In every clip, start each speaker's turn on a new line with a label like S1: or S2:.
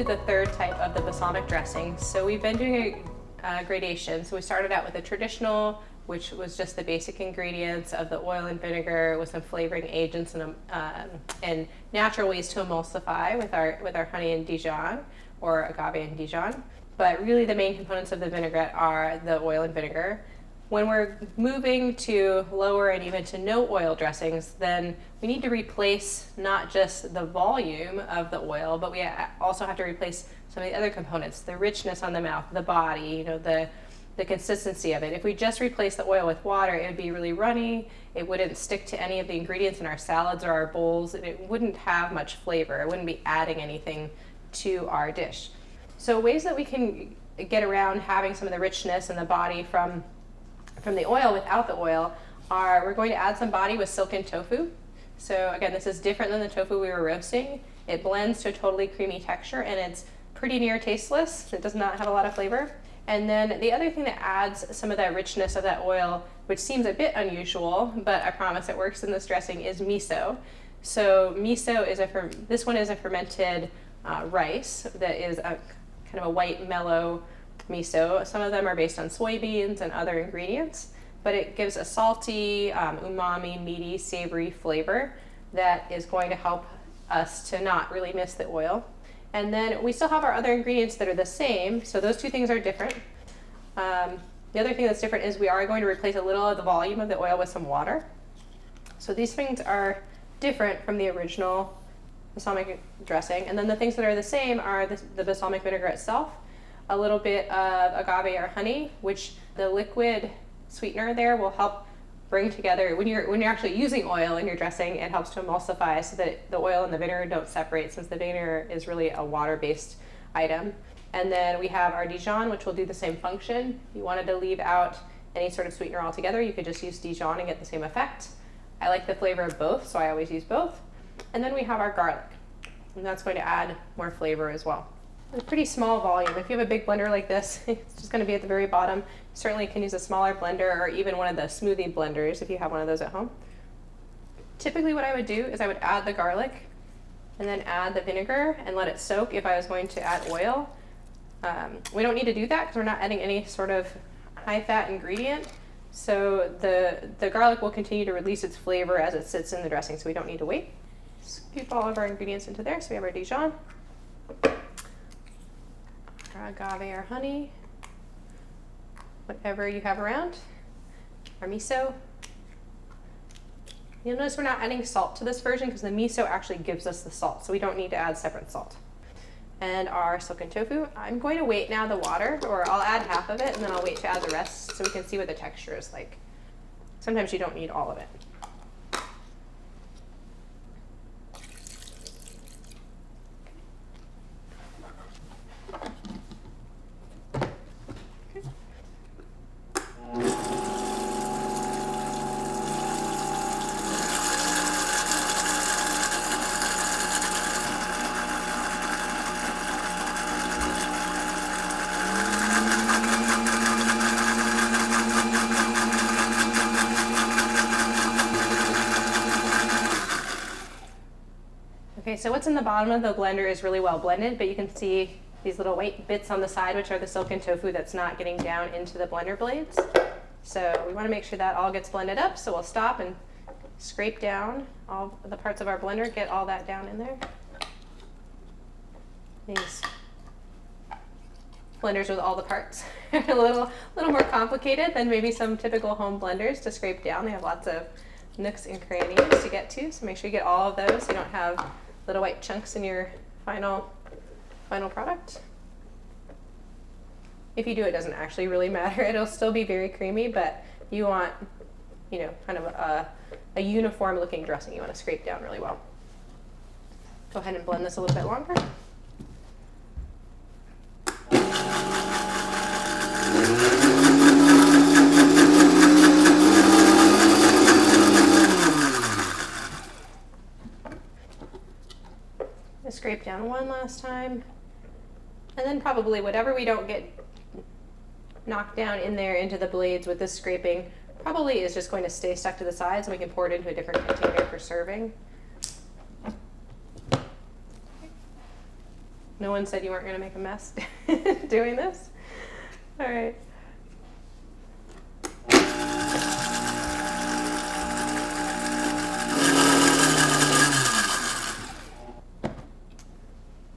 S1: do the third type of the balsamic dressing. So we've been doing a gradation. So we started out with a traditional, which was just the basic ingredients of the oil and vinegar with some flavoring agents and natural ways to emulsify with our honey and Dijon or agave and Dijon. But really the main components of the vinaigrette are the oil and vinegar. When we're moving to lower and even to no oil dressings, then we need to replace not just the volume of the oil, but we also have to replace some of the other components, the richness on the mouth, the body, the consistency of it. If we just replace the oil with water, it would be really runny. It wouldn't stick to any of the ingredients in our salads or our bowls, and it wouldn't have much flavor. It wouldn't be adding anything to our dish. So ways that we can get around having some of the richness and the body from the oil without the oil are, we're going to add some body with silken tofu. So again, this is different than the tofu we were roasting. It blends to a totally creamy texture and it's pretty near tasteless. It does not have a lot of flavor. And then the other thing that adds some of that richness of that oil, which seems a bit unusual, but I promise it works in this dressing, is miso. So miso is this one is a fermented rice that is a kind of a white mellow miso. Some of them are based on soybeans and other ingredients, but it gives a salty, umami, meaty, savory flavor that is going to help us to not really miss the oil. And then we still have our other ingredients that are the same, so those two things are different. The other thing that's different is we are going to replace a little of the volume of the oil with some water. So these things are different from the original balsamic dressing. And then the things that are the same are the balsamic vinegar itself, a little bit of agave or honey, which the liquid sweetener there will help bring together. When you're actually using oil in your dressing, it helps to emulsify so that the oil and the vinegar don't separate, since the vinegar is really a water-based item. And then we have our Dijon, which will do the same function. If you wanted to leave out any sort of sweetener altogether, you could just use Dijon and get the same effect. I like the flavor of both, so I always use both. And then we have our garlic, and that's going to add more flavor as well. A pretty small volume. If you have a big blender like this, it's just going to be at the very bottom. You certainly can use a smaller blender or even one of the smoothie blenders if you have one of those at home. Typically what I would do is I would add the garlic and then add the vinegar and let it soak if I was going to add oil. We don't need to do that because we're not adding any sort of high-fat ingredient. So the garlic will continue to release its flavor as it sits in the dressing, so we don't need to wait. Scoop all of our ingredients into there. So we have our Dijon, our agave or honey, whatever you have around, our miso. You'll notice we're not adding salt to this version because the miso actually gives us the salt, so we don't need to add separate salt. And our silken tofu. I'm going to wait now the water, or I'll add half of it and then I'll wait to add the rest so we can see what the texture is like. Sometimes you don't need all of it. Okay, so what's in the bottom of the blender is really well blended, but you can see these little white bits on the side, which are the silken tofu that's not getting down into the blender blades. So we want to make sure that all gets blended up, so we'll stop and scrape down all the parts of our blender, get all that down in there. These blenders with all the parts are a little more complicated than maybe some typical home blenders to scrape down. They have lots of nooks and crannies to get to, so make sure you get all of those so you don't have little white chunks in your final product. If you do, it doesn't actually really matter. It'll still be very creamy, but you want, kind of a uniform looking dressing. You want to scrape down really well. Go ahead and blend this a little bit longer. Scrape down one last time, and then probably whatever we don't get knocked down in there into the blades with this scraping probably is just going to stay stuck to the sides, and we can pour it into a different container for serving. No one said you weren't going to make a mess doing this. All right.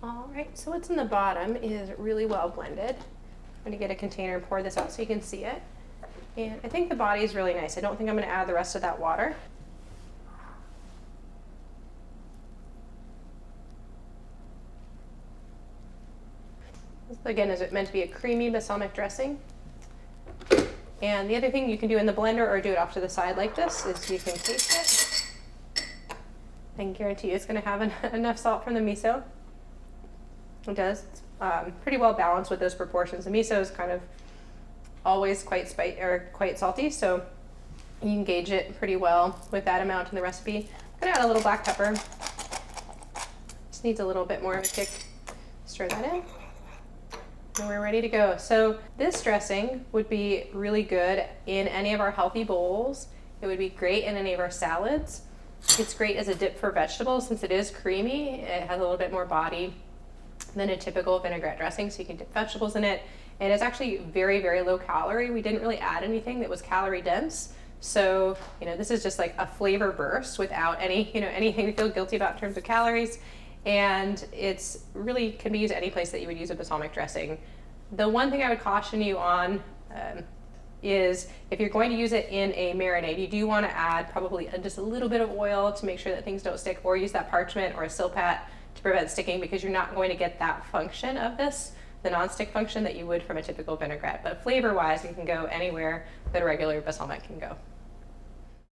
S1: All right, so what's in the bottom is really well blended. I'm going to get a container and pour this out so you can see it. And I think the body is really nice. I don't think I'm going to add the rest of that water. This, again, is meant to be a creamy balsamic dressing. And the other thing you can do in the blender or do it off to the side like this is you can taste it. I can guarantee you it's going to have enough salt from the miso. It does. It's pretty well balanced with those proportions. The miso is kind of always quite quite salty, so you can gauge it pretty well with that amount in the recipe. I'm going to add a little black pepper. Just needs a little bit more of a kick. Stir that in. And we're ready to go. So this dressing would be really good in any of our healthy bowls. It would be great in any of our salads. It's great as a dip for vegetables since it is creamy. It has a little bit more body than a typical vinaigrette dressing, so you can dip vegetables in it. And it's actually very, very low calorie. We didn't really add anything that was calorie dense. So, this is just like a flavor burst without any, anything to feel guilty about in terms of calories. And it's really can be used any place that you would use a balsamic dressing. The one thing I would caution you on is if you're going to use it in a marinade, you do want to add probably just a little bit of oil to make sure that things don't stick, or use that parchment or a Silpat to prevent sticking, because you're not going to get that function of this, the non-stick function that you would from a typical vinaigrette. But flavor-wise, you can go anywhere that a regular balsamic can go.